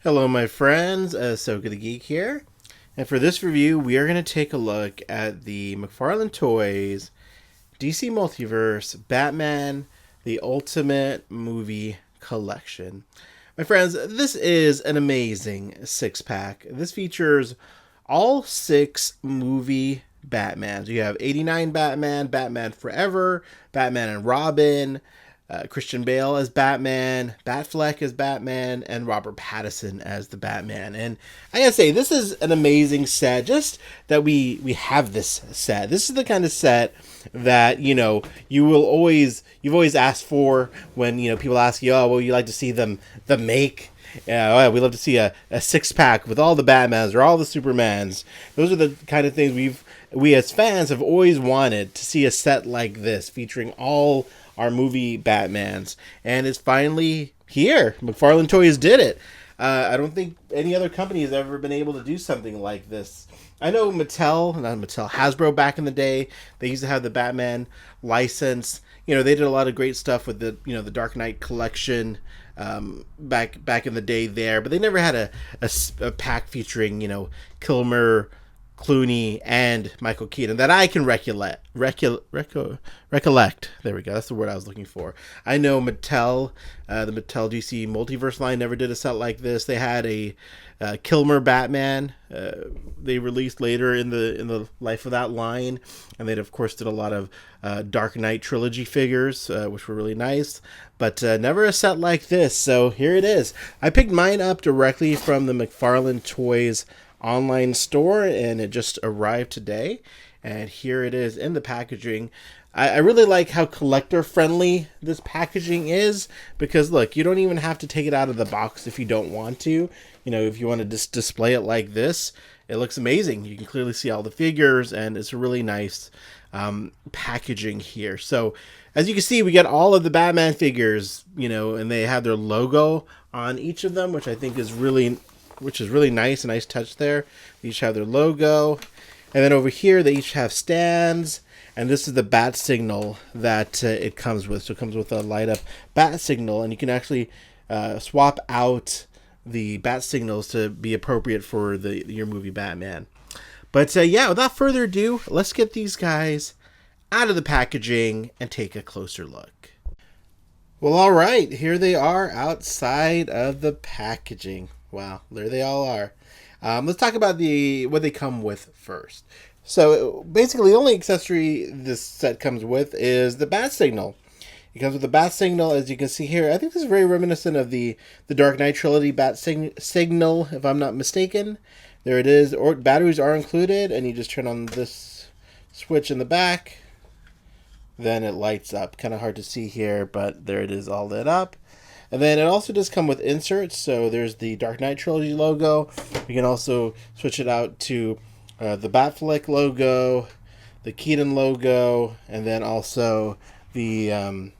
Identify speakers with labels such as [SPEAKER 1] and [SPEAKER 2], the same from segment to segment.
[SPEAKER 1] Hello my friends, Asoka the Geek here, and for this review we are going to take a look at the McFarlane Toys DC Multiverse Batman The Ultimate Movie Collection. My friends, this is an amazing 6-pack. This features all 6 movie Batmans. You have 89 Batman, Batman Forever, Batman and Robin, Christian Bale as Batman, Affleck as Batman, and Robert Pattinson as the Batman. And I gotta say, this is an amazing set. Just that we have this set. This is the kind of set that you've always asked for when people ask you, oh, well, you like to see them make. Yeah, we love to see a 6-pack with all the Batmans or all the Supermans. Those are the kind of things we as fans have always wanted to see, a set like this featuring all our movie Batmans, and it's finally here. McFarlane Toys did it. I don't think any other company has ever been able to do something like this. I know Hasbro back in the day, they used to have the Batman license. They did a lot of great stuff with the the Dark Knight collection back in the day there, but they never had a pack featuring Kilmer, Clooney, and Michael Keaton that I can recollect. There we go. That's the word I was looking for. I know Mattel, the Mattel DC Multiverse line never did a set like this. They had a Kilmer Batman they released later in the life of that line, and they of course did a lot of Dark Knight trilogy figures, which were really nice, but never a set like this. So here it is. I picked mine up directly from the McFarlane Toys online store, and it just arrived today, and here it is in the packaging. I really like how collector friendly this packaging is, because look, you don't even have to take it out of the box if you don't want to. If you want to just display it like this, it looks amazing. You can clearly see all the figures, and it's a really nice packaging here. So as you can see, we get all of the Batman figures, and they have their logo on each of them, which I think is really nice. A nice touch there. They each have their logo. And then over here, they each have stands. And this is the bat signal that it comes with. So it comes with a light up bat signal. And you can actually swap out the bat signals to be appropriate for your movie Batman. But yeah, without further ado, let's get these guys out of the packaging and take a closer look. Well, all right. Here they are outside of the packaging. Wow, there they all are. Let's talk about what they come with first. So basically, the only accessory this set comes with is the bat signal. It comes with the bat signal, as you can see here. I think this is very reminiscent of the Dark Knight trilogy bat signal, if I'm not mistaken. There it is. Batteries are included, and you just turn on this switch in the back. Then it lights up. Kind of hard to see here, but there it is, all lit up. And then it also does come with inserts. So there's the Dark Knight Trilogy logo. You can also switch it out to the Affleck logo, the Keaton logo, and then also the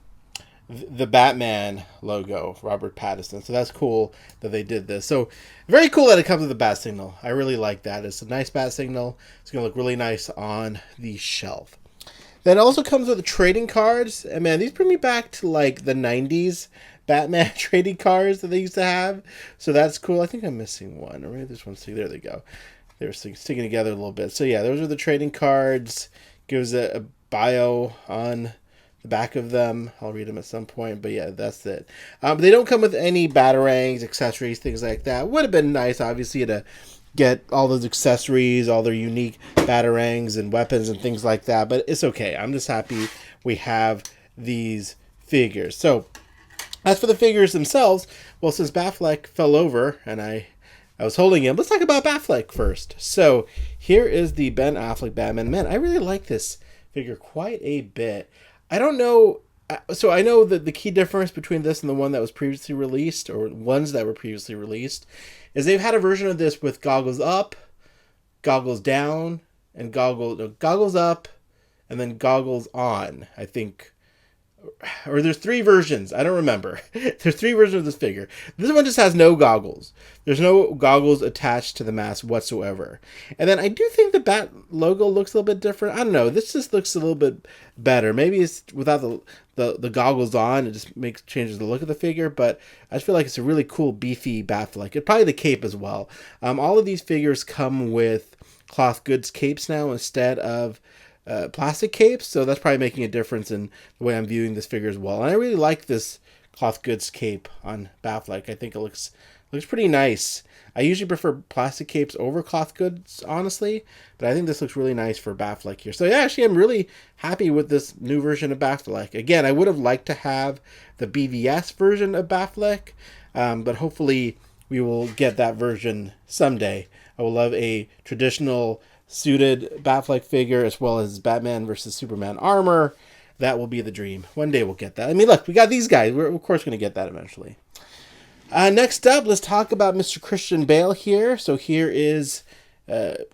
[SPEAKER 1] Batman logo, Robert Pattinson. So that's cool that they did this. So very cool that it comes with the bat signal. I really like that. It's a nice bat signal. It's going to look really nice on the shelf. Then it also comes with the trading cards. And man, these bring me back to like the 90s. Batman trading cards that they used to have. So that's cool. I think I'm missing one. Or maybe this one's there they go. They're sticking together a little bit. So yeah, those are the trading cards. Gives a bio on the back of them. I'll read them at some point. But yeah, that's it. But they don't come with any batarangs, accessories, things like that. Would have been nice, obviously, to get all those accessories, all their unique batarangs and weapons and things like that. But it's okay. I'm just happy we have these figures. So as for the figures themselves, well, since Affleck fell over and I was holding him, let's talk about Affleck first. So here is the Ben Affleck Batman. Man, I really like this figure quite a bit. I don't know. So I know that the key difference between this and the one that was previously released, or ones that were previously released, is they've had a version of this with goggles up, goggles down, and goggles up, and then goggles on, I think, or there's 3 versions. I don't remember. There's 3 versions of this figure. This one just has no goggles. There's no goggles attached to the mask whatsoever. And then I do think the bat logo looks a little bit different. I don't know. This just looks a little bit better. Maybe it's without the goggles on. It just changes the look of the figure. But I just feel like it's a really cool, beefy Affleck. It's probably the cape as well. All of these figures come with cloth goods capes now instead of plastic capes, so that's probably making a difference in the way I'm viewing this figure as well. And I really like this cloth goods cape on Affleck. I think it looks pretty nice. I usually prefer plastic capes over cloth goods, honestly, but I think this looks really nice for Affleck here. So yeah, actually, I'm really happy with this new version of Affleck. Again, I would have liked to have the BVS version of Affleck, but hopefully we will get that version someday. I would love a traditional suited Affleck figure as well as Batman versus Superman armor. That will be the dream. One day we'll get that. I mean, look, we got these guys. We're of course going to get that eventually. Next up, let's talk about Mr. Christian Bale here. So here is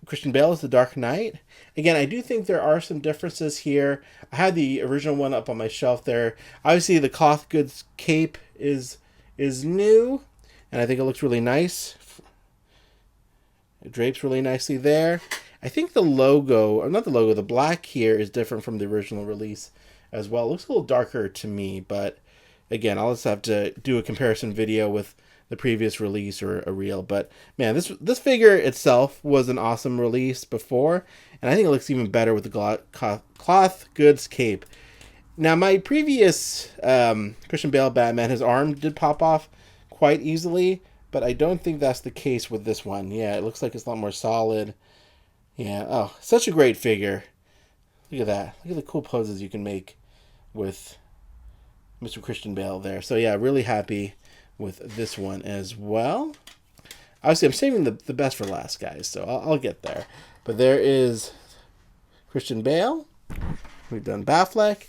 [SPEAKER 1] Christian Bale as the Dark Knight. Again, I do think there are some differences here. I had the original one up on my shelf there. Obviously, the cloth goods cape is new, and I think it looks really nice. It drapes really nicely there. I think the logo, or not the logo, the black here is different from the original release as well. It looks a little darker to me, but again, I'll just have to do a comparison video with the previous release or a reel. But man, this figure itself was an awesome release before, and I think it looks even better with the cloth goods cape. Now, my previous Christian Bale Batman, his arm did pop off quite easily, but I don't think that's the case with this one. Yeah, it looks like it's a lot more solid. Yeah, oh, such a great figure. Look at that. Look at the cool poses you can make with Mr. Christian Bale there. So yeah, really happy with this one as well. Obviously, I'm saving the best for last, guys, so I'll get there. But there is Christian Bale. We've done Affleck.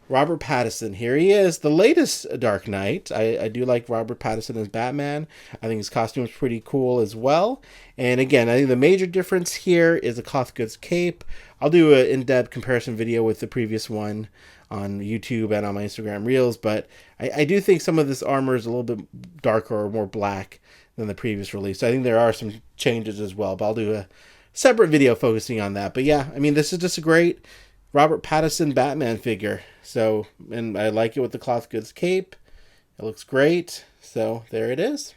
[SPEAKER 1] Robert Pattinson, here he is, the latest Dark Knight. I do like Robert Pattinson as Batman. I think his costume is pretty cool as well. And again, I think the major difference here is the cloth goods cape. I'll do an in-depth comparison video with the previous one on YouTube and on my Instagram Reels, but I do think some of this armor is a little bit darker or more black than the previous release. So I think there are some changes as well, but I'll do a separate video focusing on that. But yeah, I mean, this is just a great Robert Pattinson Batman figure. So, and I like it with the cloth goods cape. It looks great. So there it is.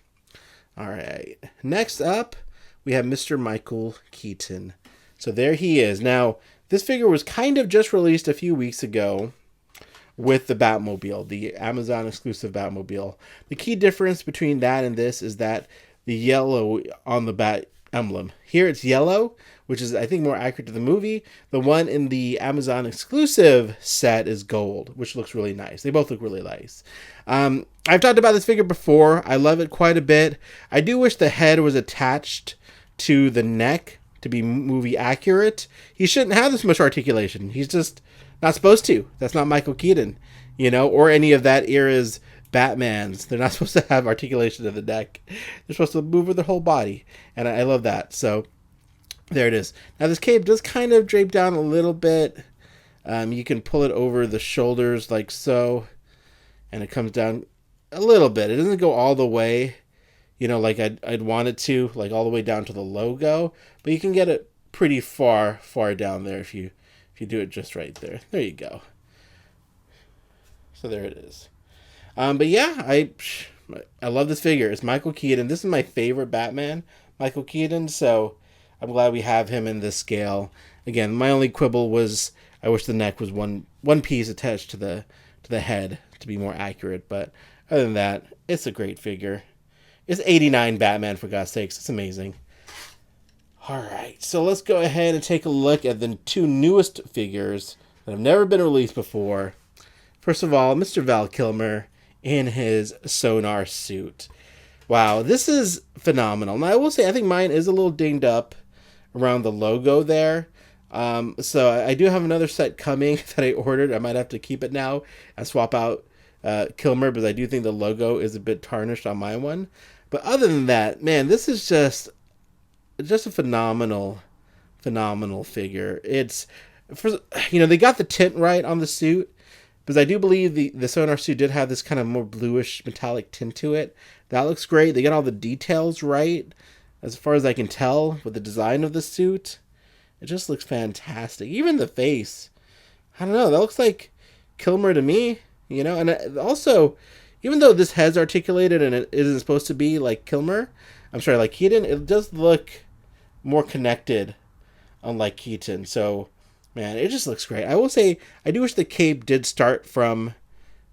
[SPEAKER 1] All right. Next up, we have Mr. Michael Keaton. So there he is. Now, this figure was kind of just released a few weeks ago with the Batmobile, the Amazon exclusive Batmobile. The key difference between that and this is that the yellow on the Bat emblem. Here it's yellow, which is, I think, more accurate to the movie. The one in the Amazon exclusive set is gold, which looks really nice. They both look really nice. I've talked about this figure before. I love it quite a bit. I do wish the head was attached to the neck to be movie accurate. He shouldn't have this much articulation. He's just not supposed to. That's not Michael Keaton, or any of that era's Batmans. They're not supposed to have articulation of the neck. They're supposed to move with their whole body, and I love that. So there it is. Now this cape does kind of drape down a little bit. You can pull it over the shoulders like so, and it comes down a little bit. It doesn't go all the way, like I'd want it to, like all the way down to the logo, but you can get it pretty far down there if you do it just right there. There you go. So there it is. But yeah, I love this figure. It's Michael Keaton. This is my favorite Batman, Michael Keaton. So I'm glad we have him in this scale. Again, my only quibble was I wish the neck was one piece attached to the head to be more accurate. But other than that, it's a great figure. It's 89 Batman, for God's sakes. It's amazing. All right, so let's go ahead and take a look at the 2 newest figures that have never been released before. First of all, Mr. Val Kilmer in his sonar suit. Wow, this is phenomenal. Now, I will say, I think mine is a little dinged up around the logo there. So I do have another set coming that I ordered. I might have to keep it now and swap out Kilmer, because I do think the logo is a bit tarnished on my one. But other than that, man, this is just a phenomenal figure. It's, they got the tint right on the suit. because I do believe the sonar suit did have this kind of more bluish metallic tint to it. That looks great. They got all the details right, as far as I can tell, with the design of the suit. It just looks fantastic. Even the face. I don't know. That looks like Kilmer to me, you know? And also, even though this head's articulated and it isn't supposed to be like Kilmer, I'm sorry, like Keaton, it does look more connected, unlike Keaton. So, man, it just looks great. I will say, I do wish the cape did start from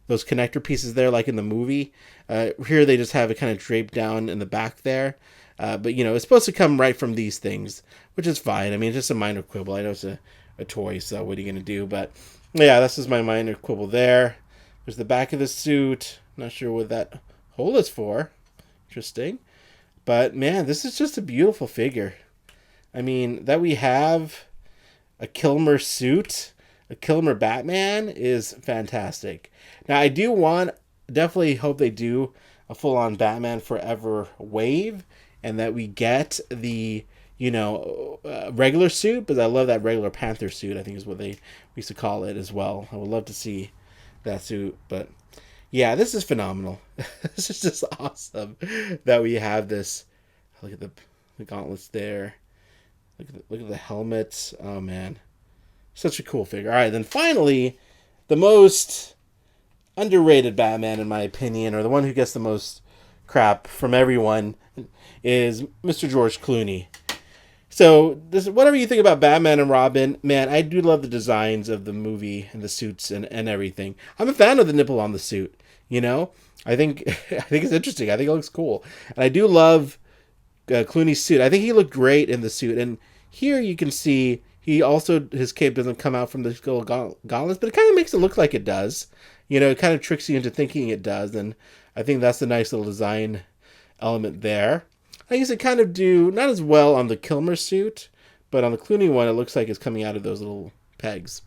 [SPEAKER 1] those connector pieces there, like in the movie. Here they just have it kind of draped down in the back there. But, you know, it's supposed to come right from these things, which is fine. I mean, it's just a minor quibble. I know it's a toy, so what are you going to do? But, yeah, this is my minor quibble there. There's the back of the suit. Not sure what that hole is for. Interesting. But, man, this is just a beautiful figure. I mean, that we have a Kilmer suit, a Kilmer Batman, is fantastic. Now, I do definitely hope they do a full-on Batman Forever wave, and that we get the, you know, regular suit, but I love that regular Panther suit, I think is what they used to call it as well. I would love to see that suit, but yeah, this is phenomenal. This is just awesome that we have this. Look at the gauntlets there. Look at the helmets. Oh, man. Such a cool figure. All right, then finally, the most underrated Batman, in my opinion, or the one who gets the most crap from everyone, is Mr. George Clooney. So, whatever you think about Batman and Robin, man, I do love the designs of the movie and the suits and everything. I'm a fan of the nipple on the suit, you know? I think it's interesting. I think it looks cool. And I do love Clooney's suit. I think he looked great in the suit. And here you can see his cape doesn't come out from the skull gauntlets, but it kind of makes it look like it does. You know, it kind of tricks you into thinking it does. And I think that's a nice little design element there. I guess it kind of do not as well on the Kilmer suit, but on the Clooney one, it looks like it's coming out of those little pegs.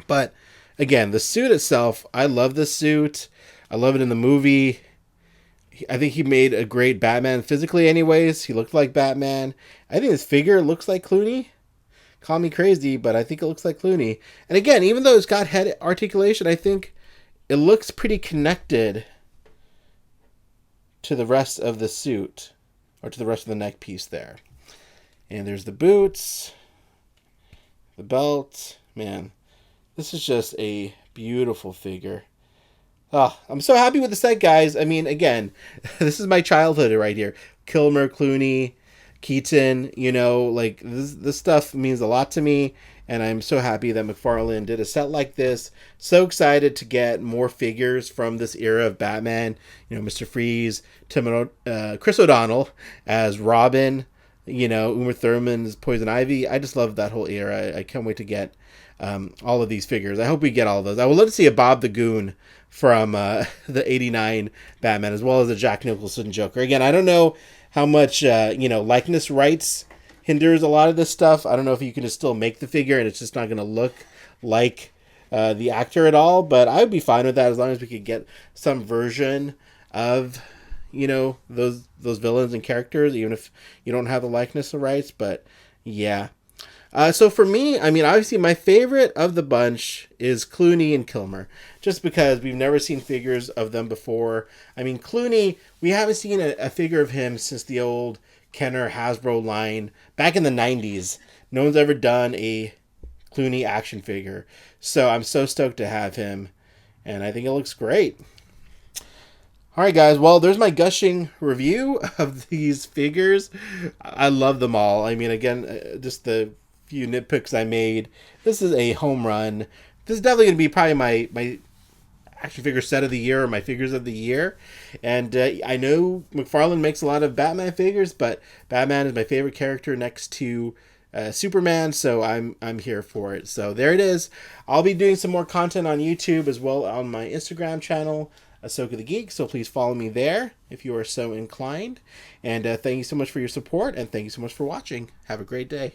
[SPEAKER 1] But again, the suit itself, I love the suit. I love it in the movie. I think he made a great Batman physically anyways. He looked like Batman. I think his figure looks like Clooney. Call me crazy, but I think it looks like Clooney. And again, even though it's got head articulation, I think it looks pretty connected to the rest of the suit, or to the rest of the neck piece there. And there's the boots, the belt. Man, this is just a beautiful figure. Oh, I'm so happy with the set, guys. I mean, again, this is my childhood right here. Kilmer, Clooney, Keaton, you know, like this stuff means a lot to me. And I'm so happy that McFarlane did a set like this. So excited to get more figures from this era of Batman. You know, Mr. Freeze, Chris O'Donnell as Robin, you know, Uma Thurman's Poison Ivy. I just love that whole era. I can't wait to get all of these figures. I hope we get all of those. I would love to see a Bob the Goon from the 89 Batman, as well as a Jack Nicholson Joker. Again, I don't know how much, you know, likeness rights hinders a lot of this stuff. I don't know if you can just still make the figure and it's just not going to look like the actor at all, but I would be fine with that as long as we could get some version of, you know, those villains and characters, even if you don't have the likeness rights. But yeah. So for me, I mean, obviously my favorite of the bunch is Clooney and Kilmer, just because we've never seen figures of them before. I mean, Clooney, we haven't seen a figure of him since the old Kenner Hasbro line back in the 90s. No one's ever done a Clooney action figure. So I'm so stoked to have him, and I think it looks great. All right, guys. Well, there's my gushing review of these figures. I love them all. I mean, again, just the few nitpicks I made. This is a home run. This is definitely going to be probably my action figure set of the year, or my figures of the year. And I know McFarlane makes a lot of Batman figures, but Batman is my favorite character next to Superman, so I'm here for it. So there it is. I'll be doing some more content on YouTube as well on my Instagram channel, Asoka the Geek, so please follow me there if you are so inclined. And thank you so much for your support, and thank you so much for watching. Have a great day.